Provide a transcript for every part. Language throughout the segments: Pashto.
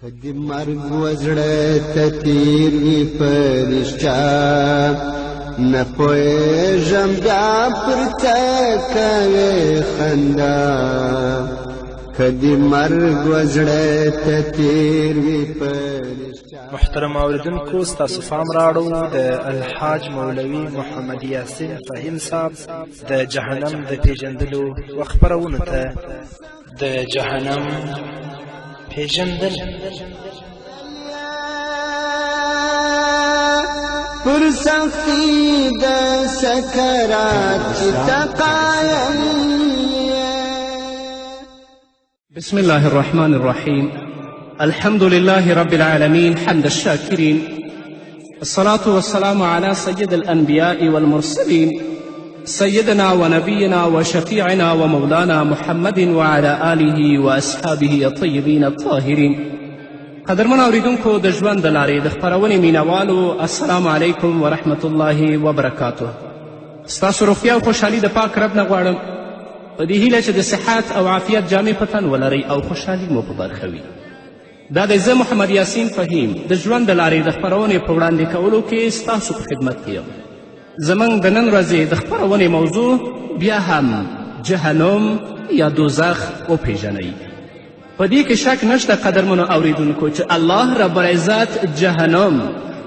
کدی مرگ وزړه ته تیر وي فرشته نه پوهېږم بیا پر څه کوې خندا کدی مرگ وزړه ته تیر وي فرشته. محترم اوریدونکو ستاسو پام راوړو د الحاج مولوي محمد یاسین فهیم صاحب د جهنم د پیژندلو و خپرونو ته. د جهنم پیژندل پر سختی د سکرات چې تقایم. بسم الله الرحمن الرحيم. الحمد لله رب العالمين حمد الشاكرين، الصلاة والسلام على سيد الأنبياء والمرسلين سيدنا ونبينا وشفيعنا ومولانا محمد وعلى آله وأصحابه الطيبين الطاهرين. قدرمن اوریدونکو د ژوند د لارې د خپرونې مینوالو، السلام علیکم ورحمة الله وبرکاته. ستاسو روغتیا او خوشحالي د پاک رب نه غواړم په دې هیله چې د صحت او عافیت جامې په تن ولرئ او خوشحالي مو په برخه وي. دا دی زه محمد یاسین فهیم د ژوند د لارې د خپرونې په وړاندې کولو کې ستاسو په خدمت کې یم. زموږ د نن ورځې د خپرونې موضوع بیا هم جهنم یا دوزخ وپیژنئ. په دې کې شک نشته قدرمنو اوریدونکو چې الله رب العزت جهنم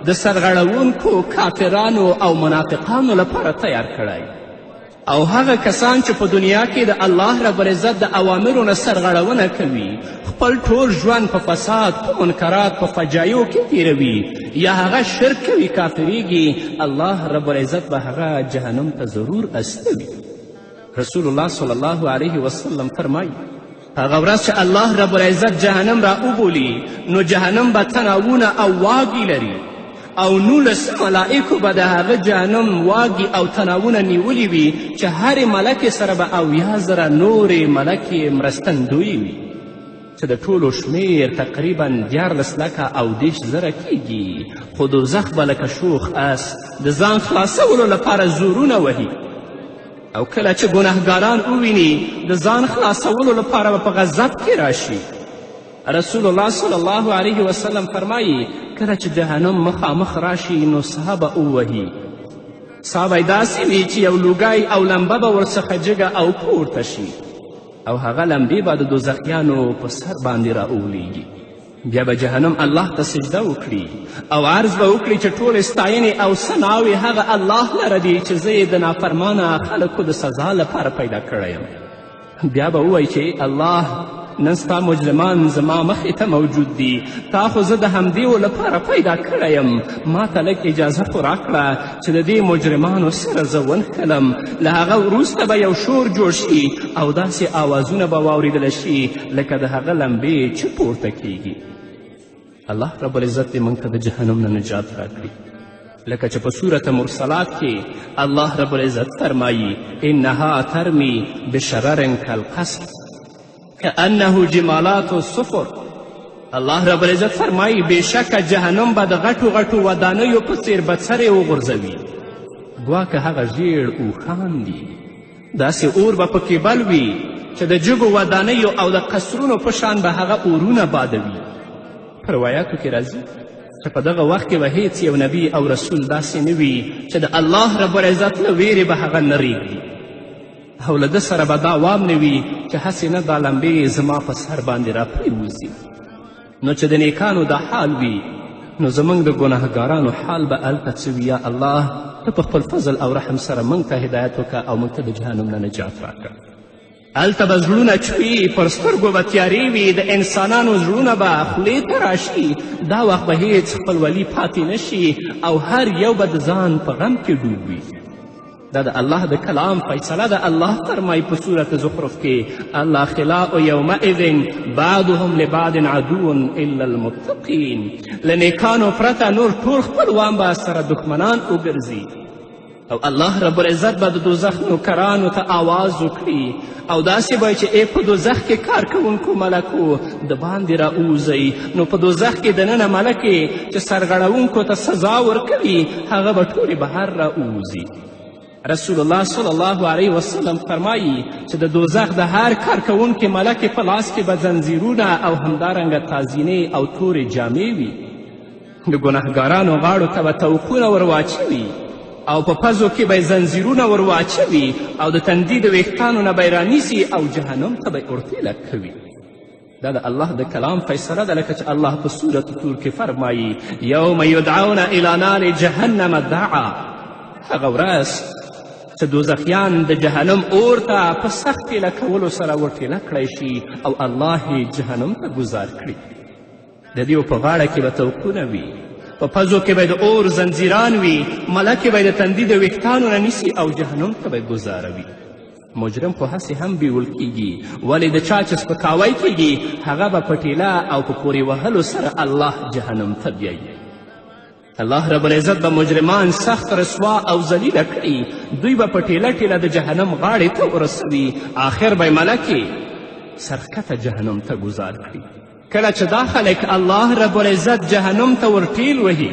د سرغړونکو کافرانو او منافقانو لپاره تیار کړی، او هغه کسان چې په دنیا کې د الله رب العزت د اوامرو نه سرغړونه کوي، خپل ټول ژوند په فساد، په منکرات، په فجایو کې تیروي یا هغه شرک کوي، کافریږي، الله رب العزت به هغه جهنم ته ضرور استوي. رسول الله صلی الله علیه وسلم فرمایي هغه ورځ چې الله رب العزت جهنم را وبولي نو جهنم به تناوونه او واګې لري، او 19 ملائکو به د هغه جهنم واګې او تناوونه نیولي وي چې هرې ملکې سره به 80,000 نورې ملکې مرستندویې وي، چې د ټولو شمیر تقریبا 14,010,000 کیږي. خو دوزخ به لکه شوخ اس د ځان خلاصولو لپاره زورونه وهي، او کله چې ګناهګاران وویني د ځان خلاصولو لپاره به په غضب کې راشي. رسول الله صلی الله علیه وسلم فرمایي کله چې جهنم مخامخ راشي نو ساه به ووهي، ساه به یې داسې وي چې یو لوګی او لمبه به ورڅخه جګه او پورته شي، او هغه لمبې به د دوزخیانو په سر باندې راولیږي. بیا به جهنم الله ته سجده وکړي او عرض به وکړي چې ټولې ستاینې او ثناوې هغه الله لره دي چې زه یې د نافرمانه خلکو د سزا لپاره پیدا کړی یم. بیا به ووایي چې الله نن ستا مجرمان زما مخې ته موجود دي، تا خو زه د همدې لپاره پیدا کړی یم، ما ته لږ اجازه خو راکړه چې د دې مجرمانو سره زه ونښلم. له هغه وروسته به یو شور جوړ شي او داسې آوازونه به واوریدلی شي لکه د هغه لمبې چې پورته کیږي. الله رب العزت دې موږ ته د جهنم نه نجات راکړي، لکه چې په صورت مرسلات کې الله رب العزت فرمایي انها ترمی بشرر کالقصر کانه جمالات الصفر. الله رب العزت فرمایي بېشکه جهنم به د غټو غټو ودانیو په څیر بڅرې وغورځوي، ګواکه هغه ژیړ اوښان دي. داسې اور به پکې بل وي چې د جګو ودانیو او د قصرونو په شان به هغه اورونه بادوي. په روایاتو کې راځي چې په دغه وخت کې به هیڅ یو نبی او رسول داسې نه وي چې د الله رب العزت له ویرې به هغه نه ریږدي، او له ده سره به دا وام نه وي چې هسې نه دا لمبې زما په سر باندې را پرېوځي. نو چې د نیکانو دا حال وي نو زموږ د ګناهګارانو حال به هلته څه وي. یا الله ته په خپل فضل او رحم سره موږ ته هدایت وکړه او موږ ته د جهنم نه نجات راکړه. هلته به زړونه چوي، پر سترګو به تیارې وي، د انسانانو زړونه به خولې ته راشي. دا وخت به هیڅ خپلولي پاتې نشي او هر یو به د ځان په غم کې ډوب وي. دا د الله د کلام فیصله ده. الله فرمایي په صورت زخرف کې الاخلاء یومئذ بعضهم لبعض عدو الا المتقین. له نیکانو پرته نور ټول خپلوان به سره دښمنان وګرځي، او الله رب العزت به د دوزخ نوکرانو ته آواز وکړي او داسې به چې ای په دوزخ کې کار کوونکو ملکو د باندې راووځئ. نو په دوزخ کې دننه ملکې چې سرغړونکو ته سزا ورکوي هغه به ټولې بهر راووځي. رسول الله صلی الله علیه وسلم فرمایي چې د دوزخ د هر کار کوونکي ملکې په لاس کې به زنځیرونه او همدارنګه تازینې او تورې جامې وي. د ګنهګارانو غاړو ته به توقونه ور واچوي او په پزو کې به یې زنځیرونه ور واچوي او د تندي د ویښتانو نه به یې رانیسي او جهنم ته به یې ارتیله کوي. دا د الله د کلام فیصله ده، لکه چې الله په سورة طور کې فرمایي یوم یدعون الی نار جهنم دعا. هغه ورځ چې دوزخیان د جهنم اور ته په سخت ټیله کولو سره ورټیله کړی شي او الله یې جهنم ته ګذار کړي. د دې په غاړه کې به توقونه وي، په پزو کې به د اور زنځیران وي، ملکې به د تندي د ویښتانو نه نیسي او جهنم ته به یې ګذاروي. مجرم خو هسې هم بیول کیږي، ولې د چا چې سپکاوی کیږي هغه به په ټیله او په پورې وهلو سره الله جهنم ته بیایي. الله رب العزت به مجرمان سخت رسوا او ذلیله کړي، دوی به په ټیله ټیله د جهنم غاړې ته ورسوي، آخر به یې ملکې سرښکته جهنم ته ګذار کړي. کله چې دا خلک الله رب العزت جهنم ته ورټیل وهي،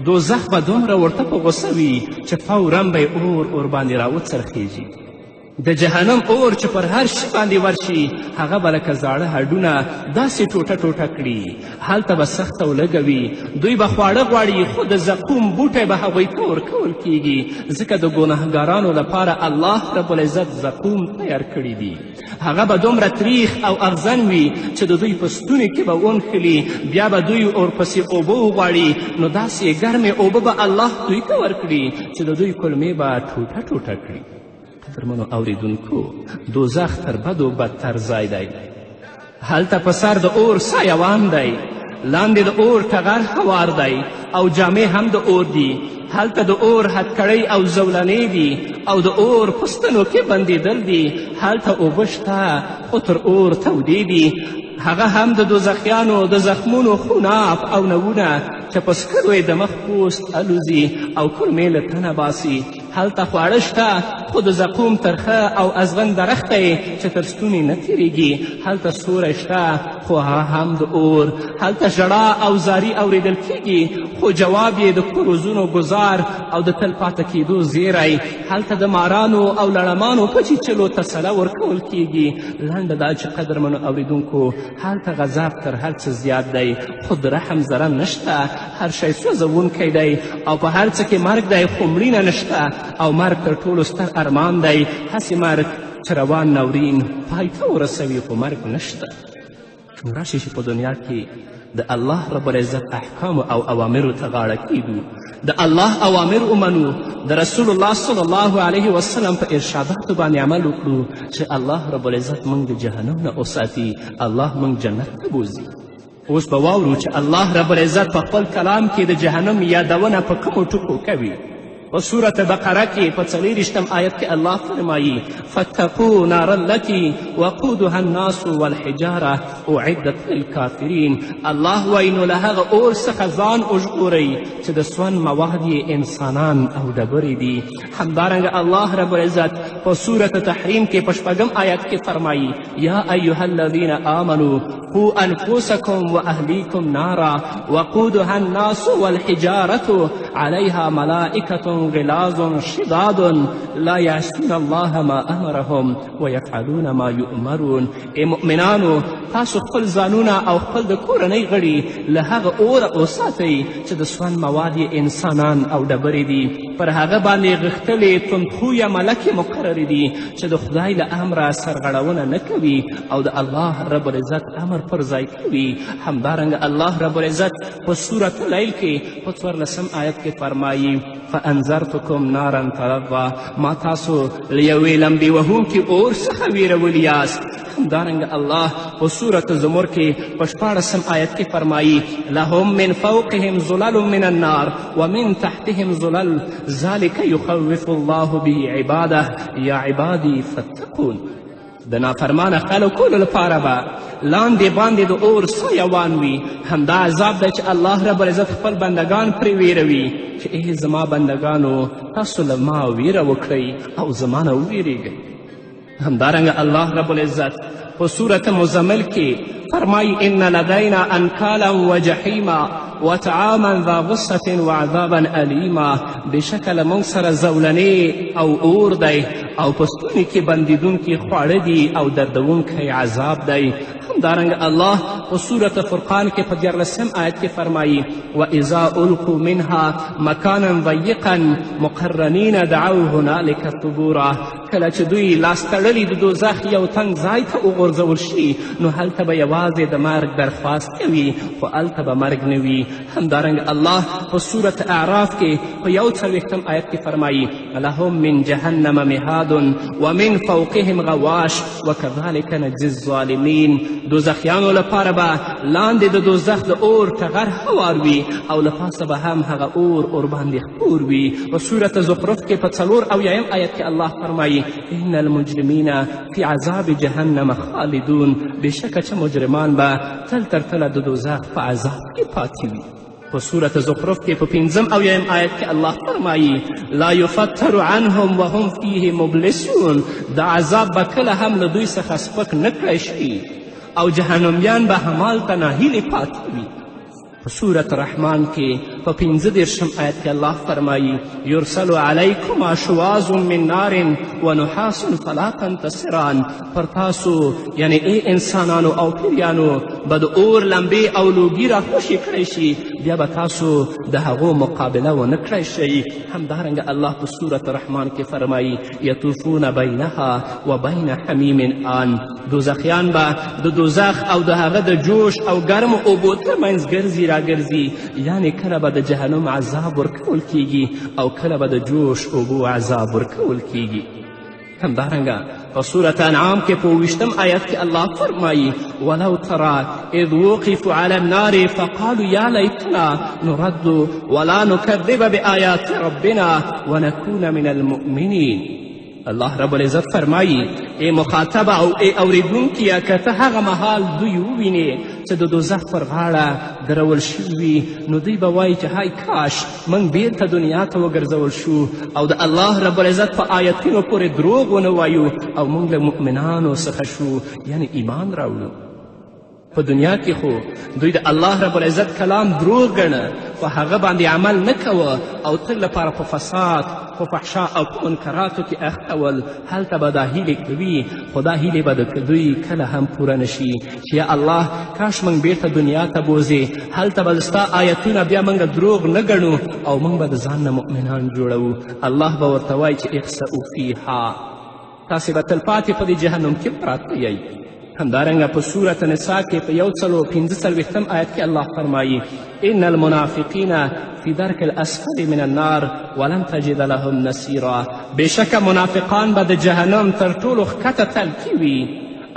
دوزخ به دومره ورته په غوسه وي چې فورا به یې اور باندې راوڅرخیږي. د جهنم اور چې پر هر شي باندې ورشي هغه به لکه زاړه هډونه داسې ټوټه ټوټه کړي، هلته به سخته ولګوي. دوی به خواړه غواړي خو د زقوم بوټی به هغوی ته ورکول کیږي، ځکه د ګنهګارانو لپاره الله رب العزت زقوم تیار کړي دي. هغه به دومره تریخ او اغزن وي چې د دوی په ستوني کې به ونښلي، بیا به دوی ورپسې اوبه وغواړي، نو داسې ګرمې اوبه به الله دوی ته ورکړي چې د دوی کلمې به ټوټه ټوټه کړي. قدرمنو اوریدونکو، دوزخ تر بدو بدتر ځای دی. هلته په سر د اور سایوان دی، لاندې د اور ټغر هوار دی او جامې هم د اور دي. هلته د اور هتکړۍ او زولنې دي او د اور پوستنو کې بندېدل دي. هلته اوبه شته خو تر اور تودې دي. هغه هم د دوزخیانو د زخمونو خوناب او نوونه چې په سکرو یې د مخ پوست الوزي او کلمې له تنه باسي. هلته خواړه شته خو د زقوم ترخه او ازغن درخته یې چې تر ستوني نه تیریږي. هلته سوری شته خو هغه هم د اور. هلته ژړا او زاری اوریدل کیږي خو جواب یې د کروزونو ګزار او د تل پاته کیدو زیری. هلته د مارانو او لړمانو په چیچلو تسله ورکول کیږي. لنډه دا چې قدرمنو اوریدونکو، هلته غضب تر هر څه زیات دی خو د رحم ذره نشته. هر شی سوځونکی دی او په هر څه کې مرګ دی خو مړینه نشته او مرګ تر ټولو ستر ارمان دی. هسې مرګ چې روان ناورین پای ته ورسوي خو مرګ نشته. نو راشي چې په دنیا کې د الله رب العزت احکامو او اوامرو ته غاړه کیږو، د الله اوامر ومنو، د رسول الله صلی الله علیه وسلم په ارشاداتو باندې عمل وکړو چې الله رب العزت موږ د جهنم نه وساتي، الله موږ جنت ته بوځي. اوس به واورو چې الله رب العزت په خپل کلام کې د جهنم یادونه په کومو ټکو کوي. په سورة بقره کې په 40 آیت کې الله فرمایي فاتقوا نار التي وقودها الناس والحجاره اعدت للکافرین. الله وایي نو له هغه اور څخه ځان وژغورئ چې د سون مواد یې انسانان او ډبرې دي. همدارنګه الله رب العزت په سورة تحریم کې په 6 آیت کې فرمایي یا ایها الذین آمنوا قوا انفسکم واهلیکم نارا وقودها الناس والحجاره علیها ملائکة غلاظ شداد لا یعصون الله ما امرهم ویفعلون ما یؤمرون. ای مؤمنانو، تاسو خپل ځانونه او خپل د کورنۍ غړي له هغه اوره وساتئ چې د سون مواد یې انسانان او ډبرې دي. پر هغه باندې غښتلې تندخویه ملکې مقررې دي چې د خدای له امره سرغړونه نه کوي او د الله رب العزت امر پر ځای کوي. همدارنګه الله رب العزت په سورة لیل کې په 14 آیت کې فرمایي فانذرتکم نارا تلظا، ما تاسو له یوې لمبې وهونکي اور څخه ویرولی یاست. همدارنګه الله په سورة زمر کې په 14 آیت کې فرمایي لهم من فوقهم ظلل من النار ومن تحتهم ظلل ذلك يخوف الله به عباده یا عبادي فاتقون. د نافرمانه خلکو لپاره به لاندې باندې د اور سایوان وي. همدا عذاب دی چې الله رب العزت خپل بندگان پرې ویروي چې ای زما بندگانو، تاسو له ما ویره وکړئ او زما نه وویرېږئ. همدارنګه الله رب العزت په سورة مزمل کې فرمایي ان لدینا انکالا و جحیما وطعاما ذا غصة وعذابا ألیما بېشکه له موږ سره زولنې او اور دی او په ستوني کې بندېدونکي خواړه دي او دردونکی عذاب دی. همدارنګه الله په صورت فرقان کې په 14 آیت کې فرمایي وإذا ألقوا منها مکانا ضیقا مقرنین دعوا هنالک ثبورا. کله چې دوی لاس تړلي د دوزخ یو تنګ ځای ته وغورځول شي نو هلته به یوازې د مرګ درخواست کوي خو هلته به مرګ نه وي. همدارنګه الله په صورت اعراف کې په 41 آیت کې فرمایي لهم من جهنم مهاد ومن فوقهم غواش وكذلك نجزي الظالمین. دوزخیانو لپاره به لاندې د دوزخ د اور ټغر هوار وي او له پاسه به هم هغه اور ورباندې خپور وي. په صورت زخرف کې په 4 آیت کې الله فرمایي ان المجرمین فی عذاب جهنم خالدون. بېشکه چې مجرمان به تل تر تله د دوزخ په عذاب کې پاتې وي. په صورت زخرف کې په 15 آیت کې الله فرمایي لا یفتر عنهم وهم فیه مبلسون. دا عذاب به کله هم له دوی څخه سپک نه کړی شي او جهنمیان به همالته ناهیلې پاتې وي. په صورت رحمان کې په 15 آیت کې الله فرمایي یرسل علیکما شواظ من نار ونحاس فلا تنتصران. پر تاسو یعنی ای انسانانو او پیریانو به د اور لمبې او لوګي راخوشي کړی شي بیا به تاسو د هغو مقابله ونه کړی شئ. همدارنګه الله په صورت رحمان کې فرمایي یطوفون بینها و بین حمیم آن. دوزخیان به د دوزخ او د هغه د جوش او ګرمو اوبو ترمنځ ګرځي راګرځي. یعنی کله به د جهنم عذاب ورکول کیږي او کله به د جوش اوبو عذاب ورکول کیږي. همدارنګه په صورت انعام کې په 20 آیت کې الله فرمایي ولو ترى اذ وقفوا على النار فقالوا یا لیتنا نرد ولا نکذب بآیات ربنا ونکون من المؤمنین. الله رب العزت فرمایي ای مخاطبه او ای اوریدونکیه که ته هغه مهال دوی ووینې چې د دوزخ پر غاړه درول شوي وي نو دوی به وایي چې های کاش موږ بیرته دنیا ته وګرځول شو او د الله رب العزت په آیتونو پورې دروغ ونه وایو او موږ له مؤمنانو څخه شو یعنی ایمان راوړو. په دنیا کې خو دوی د الله رب العزت کلام دروغ ګڼه په هغه باندې عمل نه کوه او تل لپاره په فساد په فحشا او په منکراتو کې اخته ول. هلته به دا هیلې کوي خو دا هیلې به د دوی کله هم پوره نشي چې یا الله کاش موږ بیرته دنیا ته بوځې هلته به ستا آیتونه بیا موږ دروغ نه ګڼو او موږ به د ځان نه مؤمنان جوړوو. الله به ورته وایي چې اخسئوا فیها تاسې به تلپاتې په دې جهنم کې پراته یئ. همدارنګه په صورت نساء کې په 145 آیت کې الله فرمایي ان المنافقین فی درک الاسفل من النار ولن تجد لهم نصیرا. بېشکه منافقان به د جهنم تر ټولو ښکته تلکي وي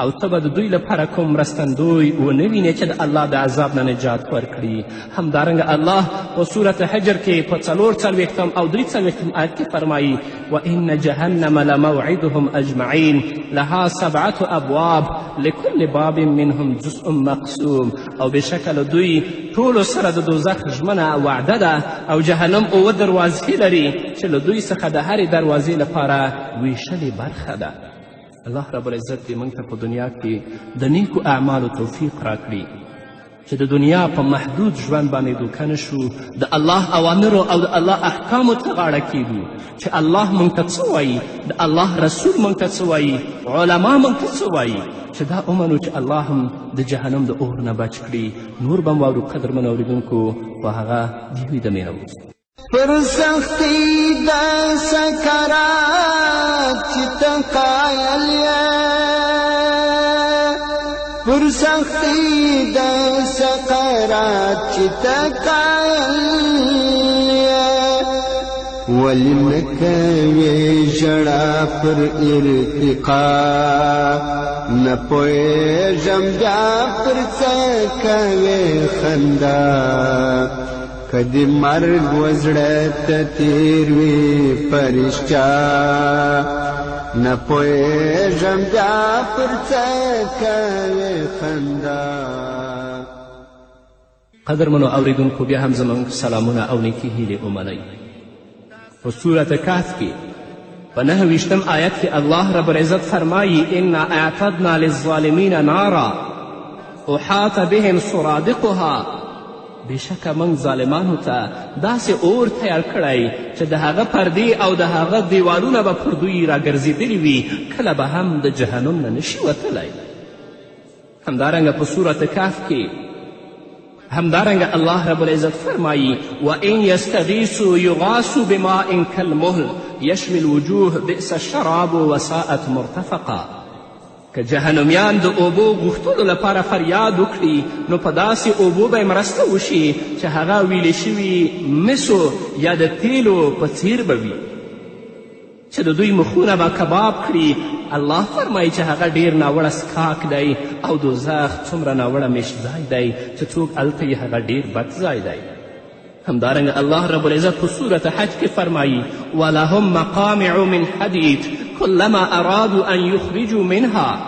او ته به د دوی لپاره کوم مرستندوی ونه وینې چې د الله د عذاب نه نجات ورکړي. همدارنګه الله په صورت حجر کې په 44 او 43 آیت کې فرمایي وان جهنم لموعدهم اجمعین لها 7 ابواب لكل باب منهم جزء مقسوم. او بېشکه له دوی ټولو سره د دوزخ ژمنه وعده ده او جهنم 7 دروازې لري چې له دوی څخه د هرې دروازې لپاره ویشلې برخه ده. الله رب العزت دې موږ ته په دنیا کې د نیکو اعمالو توفیق راکړي چې د دنیا په محدود ژوند باندې دوکه نه شو د الله اوامرو او د الله احکامو ته غاړه کیږو چې الله موږ ته څه وایي د الله رسول موږ ته څه وایي علما موږ ته څه وایي چې دا ومنو چې الله هم د جهنم د اور نه بچ کړي. نور به م واورو قدرمنو اورېدونکو خو هغه د یوې دمې راوروسته پر سختی د سکرات چې ته قایل یې پر سختی د سکرات چې ته قایل یې ولی نه کوې ژړا پر ارتقا نه پوهېږم بیا پر څه کوې خندا کدی مرگ وزړه ته تیر وي فرشته نه پوهېږم بیا پر څه کوې خندا. قدرمنو اوریدونکو بیا هم زموږ سلامونه او نیکې هیلې ومنئ. په صورت کهف کې په 29 آیت کې الله رب العزت فرمایي انا اعتدنا للظالمین نارا احاط بهم سرادقها. بېشکه موږ ظالمانو ته داسې اور تیار کړی چې د هغه پردې او د هغه دیوالونه به پر دوی راګرځېدلي وي کله به هم د جهنم نه نشي وتلی. همدارنګه په صورت کهف کې همدارنګه الله رب العزت فرمایی وان یستغیثوا یغاثوا بماء کالمهل یشوي الوجوه بئس الشراب وساءت مرتفقا. که جهنمیان د اوبو غوښتلو لپاره فریاد وکړي نو په داسې اوبو به یې مرسته وشي چې هغه ویلې شوي مسو یا د تیلو په څیر به وي چې د دوی مخونه به کباب کړي. الله فرمایي چې هغه ډیر ناوړه سکاک دی او دوزخ څومره ناوړه میشت ځای دی چې څوک هلته یې هغه ډیر بد ځای دی. همدارنګه الله رب العزت په صورت حج کې فرمایي ولهم مقامع من حدید كلما أرادوا أن يخرجوا منها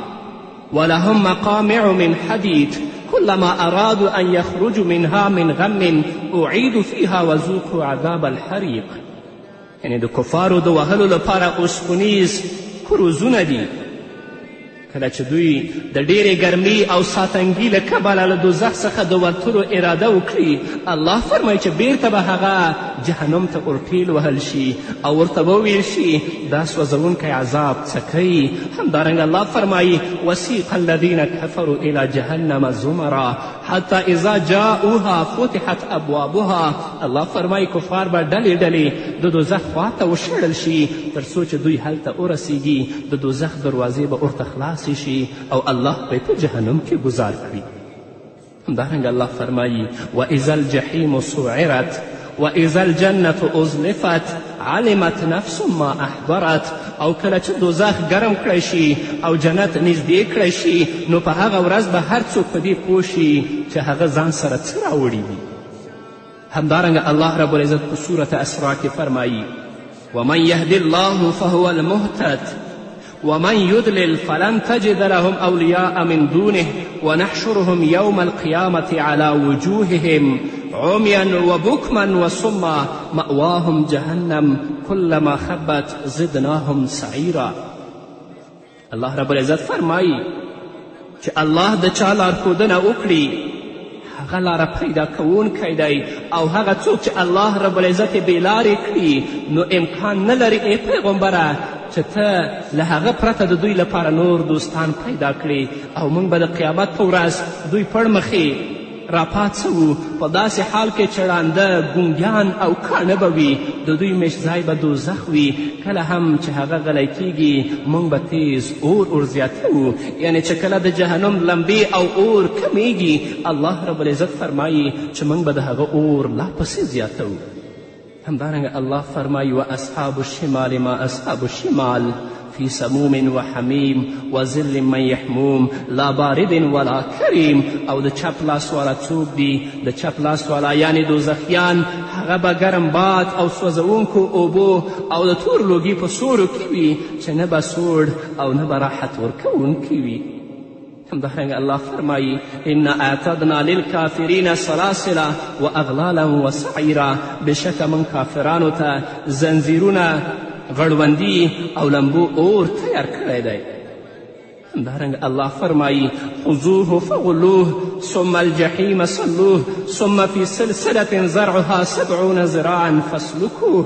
ولهم مقامع من حديد كلما أرادوا أن يخرجوا منها من غم أعيدوا فيها وذوقوا عذاب الحريق. یعنی د کفارو د وهلو لپاره اوسپنیز کروزونه دي. کله چې دوی د ډیرې ګرمي او ساتنګي له کبله له دوزخ څخه د وتلو اراده وکړي الله فرمایي چې بیرته به هغه جهنم ته ورټیل وهل شي او ورته به وویل شي دا سوځونکی عذاب څکوي. همدارنګه الله فرمایي وسیق الذین کفروا الی جهنم زمرا حتی اذا جاءوها فتحت ابوابها. الله فرمایي کفار به ډلې ډلې د دوزخ خواته وشړل شي تر څو چې دوی هلته ورسیږي د دوزخ دروازې به ورته خلاصې شي او الله به په جهنم کې گذار کړي. همدارنګه الله فرمایي واذا الجحیم سعرت واذا الجنة ازلفت علمت نفس ما احضرت. او کله چې دوزخ ګرم کړی شي او جنت نږدې کړی شي نو په هغه ورځ به هر څوک په دې پوه شي چې هغه ځان سره څه راوړي وي. همدارنګه الله رب العزت په صورت اسراء کې فرمایي ومن یهد الله فهو المهتد ومن يضلل فلن تجد لهم أولياء من دونه ونحشرهم يوم القيامة على وجوههم عميا وبكما وصما مأواهم جهنم كلما خبت زدناهم سعيرا. الله رب العزت فرمایي چې الله د چا لارښودنه وکړي هغه لاره پیدا کوونکی دی او هغه څوک چې الله رب العزت یې بېلارې کړي نو امکان نه لري ای پیغمبره چې ته له هغه پرته د دوی لپاره نور دوستان پیدا کړي او موږ به د قیامت په ورځ دوی پړ مخې راپاڅوو په داسې حال کې چې ړانده ګونګیان او کاڼه به وي د دوی میشت ځای به دوزخ وي. کله هم چې هغه غلی کیږي موږ به تیز اور زیاتوو یعنی چې کله د جهنم لمبې او اور کمیږي الله رب العزت فرمایي چې موږ به د هغه اور لا پسې زیاتوو. همدارنګه الله فرمایي واصحاب الشمال ما اصحاب الشمال في سموم وحمیم وظل من یحموم لا بارد ولا کریم. او د چپ لاس والا څوک دي؟ د چپ لاس والا یعنی دوزخیان هغه به ګرم باد او سوځونکو اوبو او د تور لوګي په سوړو کې وي چې نه به سوړ او نه به راحت ورکوونکي وي. همدارنګه الله فرمایي انا اعتدنا للکافرین سلاسل واغلالا وسعیرا. بېشکه من کافرانو ته زنځیرونه غړوندي او لمبو اور تیار کړی دی. همدارنګه الله فرمایي خذوه فغلوه ثم الجحیم صلوه ثم في سلسلة زرعها 70 ذراعا فاسلکوه.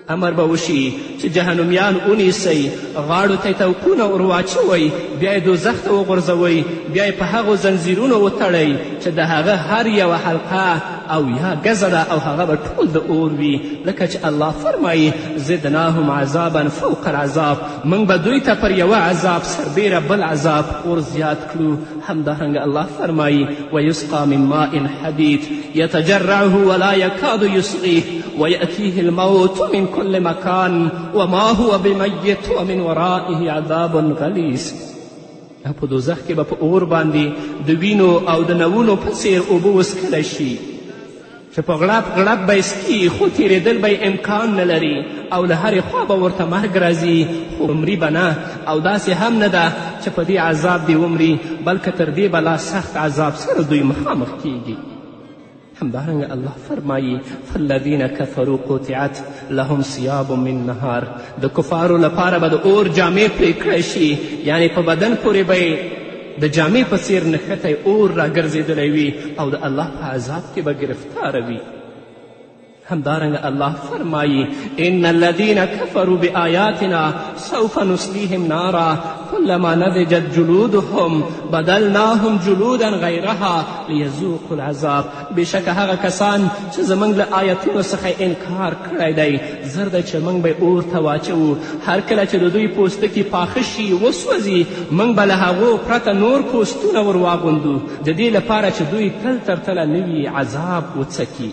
امر به وشي چې جهنمیان ونیسئ غاړو ته یې توپونه ور واچوئ بیا یې دوزخ ته وغورځوئ بیا یې په هغو زنځیرونو وتړئ چې د هغه هر یوه حلقه او یا ګزه ده او هغه به ټول د اور وي لکه چې الله فرمایي زدناهم عذابا فوق العذاب. موږ به دوی ته پر یوه عذاب سربیره بل عذاب اور زیات کړو. همدارنګه الله فرمایي ویسقى من ماء حدید یتجرعه ولا یکاد یسقیه ویأتیه الموت من كل مکان وما هو بمیت ومن ورائه عذاب غلیظ. په دوزخ کې به په اور باندې د وینو او د نوونو په څیر اوبه وڅښلی شي چې په غړپ غړپ به یې څکي خو تېرېدل به یې امکان نه لري او له هرې خوا به ورته مرګ راځي خو عمري به نه. او داسې هم نه ده چې په دې عذاب دې ومري بلکې تر دې به لا سخت عذاب سره دوی مخامخ کیږي. همدارنګه الله فرمایي فالذین کفروا قطعت لهم ثیاب من نهار. د کفارو لپاره به د اور جامې پرې کړی شي یعنی په بدن پورې به د جامې په څیر نښتی اور راګرځېدلی وي او د الله په عذاب کې به ګرفتاره وي. همدارنګه الله فرمایي ان الذین کفروا بآیاتنا سوف نصلیهم نارا كلما نضجت جلودهم بدلناهم جلودا غیرها لیذوقوا العذاب. بېشکه هغه کسان چې زموږ له آیتونو څخه انکار کړی دی زر دی چې موږ به اور ته واچوو. هر کله چې د دوی پوستکي پاخه شي وسوځي موږ به له هغو پرته نور پوستونه ور واغوندو د دې لپاره چې دوی تل تر تله نوي عذاب وڅکي.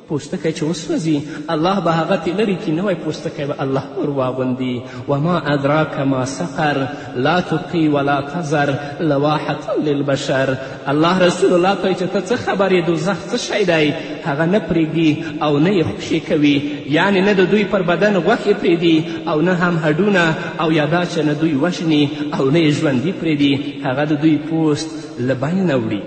پوستکی چې وسوځي الله به هغه ترې لرې کړي، نوی پوستکی به الله ور واغوندي. وما ادراک ما سقر لا تبقي ولا تذر لواحة للبشر. الله رسول الله ته چې ته څه خبر یې دوزخ څه شی دی؟ هغه نه پرېږدي او نه یې خوشې کوي، یعنې نه د دوی پر بدن غوښې پرېږدي او نه هم هډونه او یا دا چې نه دوی وژني او نه یې ژوندي پرېږدي، هغه د دوی پوست له بین وړي.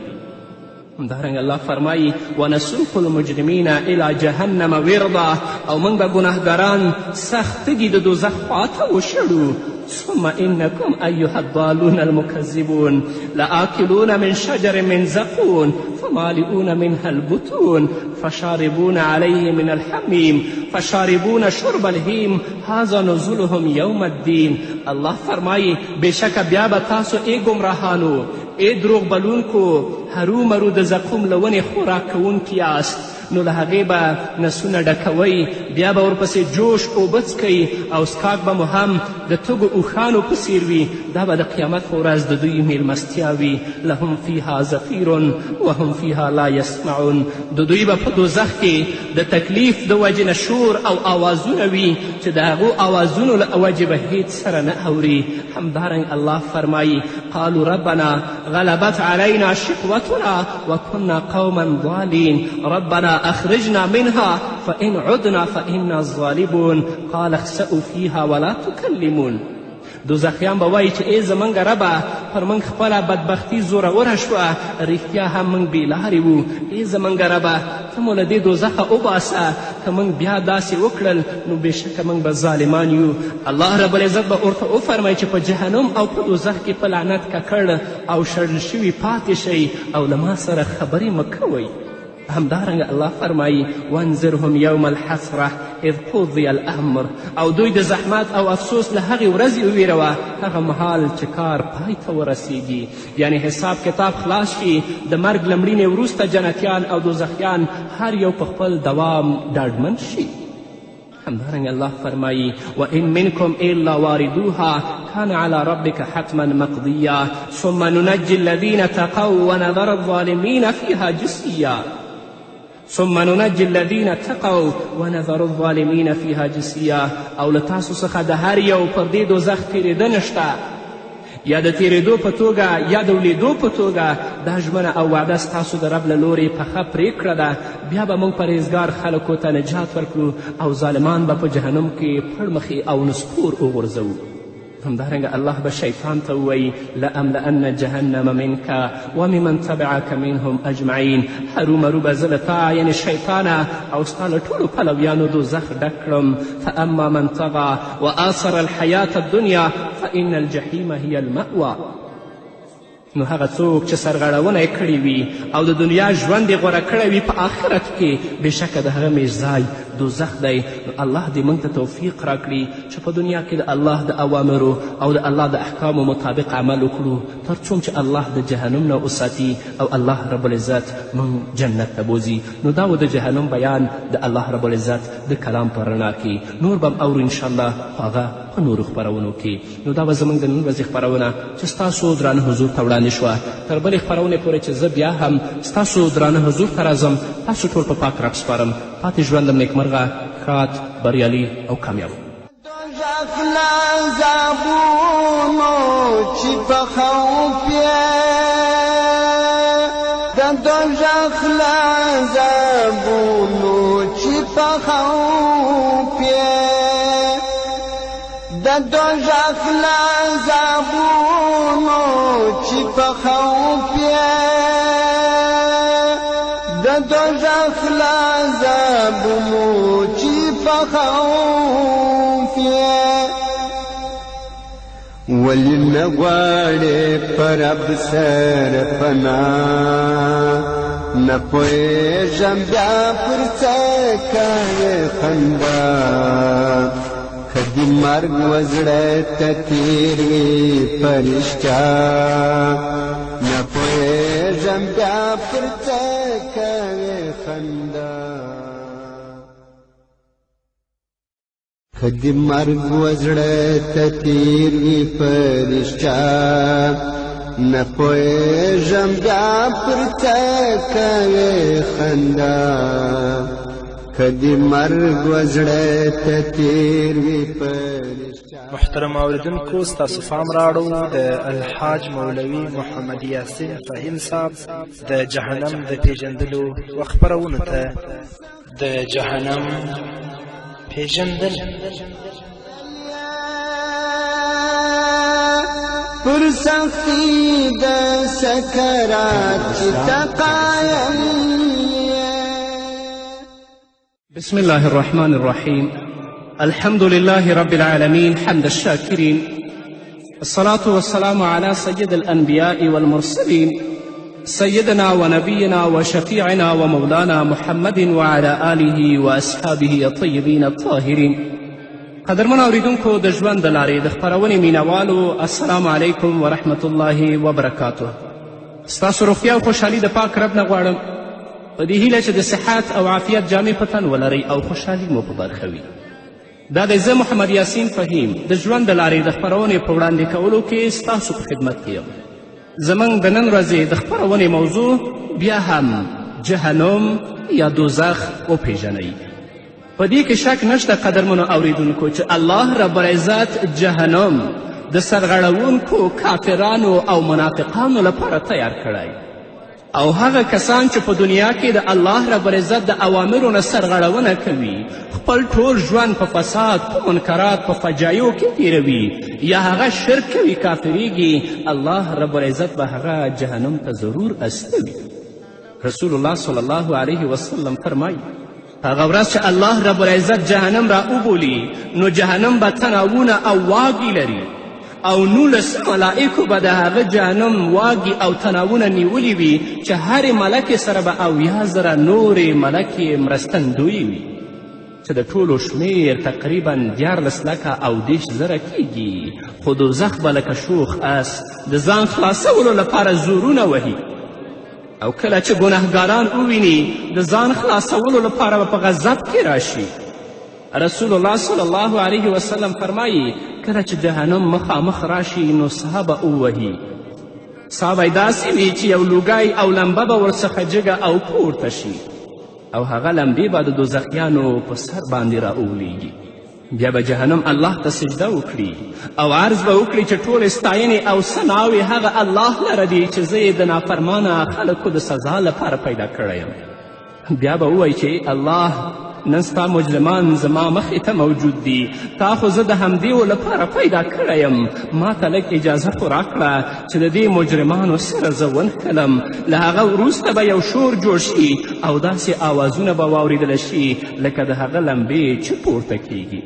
همدارنګه الله فرمایي ونسوق المجرمین الی جهنم وردا، او موږ به ګناهګاران سخت تږي د دوزخ خواته وشړو. ثم انکم ایها الضالون المکذبون لآکلون من شجر من زقون فمالئون منها البطون فشاربون علیه من الحمیم فشاربون شرب الهیم هذا نزلهم یوم الدین. الله فرمایي بېشکه بیا به تاسو ای ګمراهانو، ای دروغ بلونکو، هرومرو د زقوم له ونې خوراک کوونکي یاست، نو له هغې به نسونه ډکوئ، بیا به ورپسې جوش اوبه څکئ او څکاک به مو هم د تږو اوښانو په څیر وي. دا به د قیامت په ورځ د دوی میلمستیا وي. لهم فیها زفیر وهم فیها لا یسمعون. د دوی به په دوزخ کې د تکلیف د وجې نه شور او آوازونه وي چې د هغو آوازونو له وجې به هیڅ سره نه اوري. همدارنګ الله فرمایي قالوا ربنا غلبت علینا شقوتنا وكنا قوما ضالین ربنا أخرجنا منها فإن عدنا فإنا الظالمون قال اخسئوا فيها ولا تكلمون. دوزخیان به وایي چې ای زموږ ربه پر موږ خپله بدبختي زوروره شوه، رښتیا هم موږ بېلارې وو. ای زموږ ربه ته مو له دې دوزخه وباسه، که موږ بیا داسې وکړل نو بېشکه موږ به ظالمان یو. الله رب العزت به ورته وفرمایي چې په جهنم او په دوزخ کې په لعنت ککړ او شړل شوي پاتې شئ او له ما سره خبرې مه کوئ. همدارنګه الله فرمایي وانذرهم یوم الحسره اذ قضی الامر، او دوی د زحمت او افسوس له هغې ورځې وویروه هغه مهال چې کار پای ته ورسیږي، یعنی حساب کتاب خلاص شي. د مرګ له مړینې وروسته جنتیان او دوزخیان هر یو په خپل دوام ډاډمن شي. همدارنګه الله فرمایي وان منکم الا واردوها كان على ربك حتما مقضیا ثم ننجي الذين تقوا ونذر الظالمين فيها جثيا. ثم ننجي الذين اتقوا ونذر الظالمين فيها جثيا. او له تاسو څخه د هر یو پر دې دوزخ تېرېده نشته، یا د تېرېدو په توګه یا د ولیدو په توګه دا ژمنه او وعده ستاسو د رب له لورې پخه پرېکړه ده. بیا به موږ پرهیزګار خلکو ته نجات ورکړو او ظالمان به په جهنم کې پړمخې او نسکور وغورځوو. همدارنګه الله به شیطان ته ووایي لأملأن جهنم منک وممن تبعک منهم اجمعین. هرومرو به زه له تا یعنې شیطانه او ستا له ټولو پلویانو دوزخ ډک کړم. فاما من طغى وآثر الحیات الدنیا فإن الجحیم هی المأوى. نو هغه څوک چې سرغړونه یې کړې وي او د دنیا ژوند یې غوره کړی وي په آخرت کې بېشکه د هغه میش ځای دوزخ دی. نو الله دې موږ ته توفیق راکړي چې په دنیا کې د الله د اوامرو او د الله د احکامو مطابق عمل وکړو تر څوم چې الله د جهنم نه وساتي او الله رب العزت موږ جنت ته بوځي. نو دا و د جهنم بیان د الله رب العزت د کلام په رڼا کې. نور به م اورو انشاءالله خو هغه په نورو خپرونو کې. نو دا به زموږ د نن ورځې خپرونه چې ستاسو درانه حضور ته وړاندې شوه تر بلې خپرونې پورې چې زه بیا هم ستاسو درانه حضور ته راځم. تاسو ټول په پاک رب سپارم. پاتې ژوندم نیکمرغه، ښاد، بریالي او کامیاب. دوزخ لعذابونو چې په خوف یې د دوزخ لعذابونو چې په خوف یې د دوزخ لعذابونو چې په خوف یې د دوزخ لعذابونو چې په خوف یې ولی نغواړې پر رب سره پناه نه پوهېږم بیا پر څه کوې خندا که دې مرګ وزړه ته تېر وي په رښتیا نه پوهېږم بیا پر څه کوې خندا که دې مرګ وزړه ته تېر وي په رښتیا نه پوهېږم بیا پر څه کوې خندا که دې مرګ وزړه ته تېر وي په رښتیا. محترم اوریدونکو ستاسو پام راوړو د الحاج مولوي محمد یاسین فهیم صاحب د جهنم د پیژندلو و خپرونو ته. د جهنم پیژندل پر سختی د سکرات چې تقایم بسم الله الرحمن الرحيم الحمد لله رب العالمين حمد الشاكرين الصلاة والسلام على سيد الأنبياء والمرسلين سيدنا ونبينا وشفيعنا ومولانا محمد وعلى آله وأصحابه الطيبين الطاهرين. قدرمن اوریدونکو د ژوند د لارې د خپرونې مینوالو السلام علیکم ورحمت الله وبرکاته. ستاسو روغتیا او خوشحالي د پاک رب نه غواړم په دې هیله چې د صحت او عافیت جامې په تن ولرئ او خوشحالي مو په برخه وي. دا دی زه محمد یاسین فهیم د ژوند د لارې د خپرونې په وړاندې کولو کې ستاسو په خدمت کې یم. زموږ د نن ورځې د خپرونې موضوع بیا هم جهنم یا دوزخ وپیژنئ. په دې کې شک نشته قدرمنو اوریدونکو چې الله رب العزت جهنم د سرغړونکو کافرانو او منافقانو لپاره تیار کړی او هغه کسان چې په دنیا کې د الله رب العزت د اوامرو نه سرغړونه کوي خپل ټول ژوند په فساد په منکرات په فجایو کې تیروي یا هغه شرک کوي کافریږي الله رب العزت به هغه جهنم ته ضرور استوي. رسول الله صلی الله علیه وسلم فرمایي هغه ورځ چې الله رب العزت جهنم را وبولي نو جهنم به تناوونه او واګې لري او 19 ملائکو به د هغه جهنم واګې او تناوونه نیولي وي چې هرې ملکې سره به 80,000 نورې ملکې مرستندویې وي چې د ټولو شمیر تقریبا 14,000 کیږي. خو دوزخ به لکه شوخ اس د ځان خلاصولو لپاره زورونه وهي او کله چې ګناهګاران وویني د ځان خلاصولو لپاره به په غضب کې راشي. رسول الله صلی الله علیه وسلم فرمایي کله چې جهنم مخامخ راشي نو سا به ووهي. سا به یې داسې وي چې یو لوګی او لمبه به ورڅخه جګه او پورته شي او هغه لمبې به د دوزخیانو په سر باندې راولیږي. بیا به جهنم الله ته سجده وکړي او عرض به وکړي چې ټولې ستاینې او ثناوې هغه الله لره دي چې زه یې د نافرمانه خلکو د سزا لپاره پیدا کړی یم. بیا به ووایي چې الله نن ستا مجرمان زما مخې ته موجود دي تا خو زه د همدېو لپاره پیدا کړی یم ما ته لږ اجازه خو راکړه چې د دې مجرمانو سره زه ونښلم. له هغه وروسته به یو شور جوړ شي او داسې آوازونه به واورېدله شي لکه د هغه لمبې چې پورته کیږي.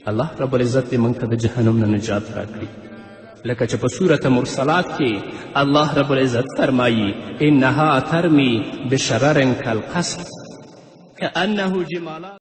الله رب العزت دې موږ ته د جهنم نه نجات راکړي لکه چې په سورة مرسلات کې الله رب العزت فرمایي انها ترمی بشرر کالقصر كأنه جمالات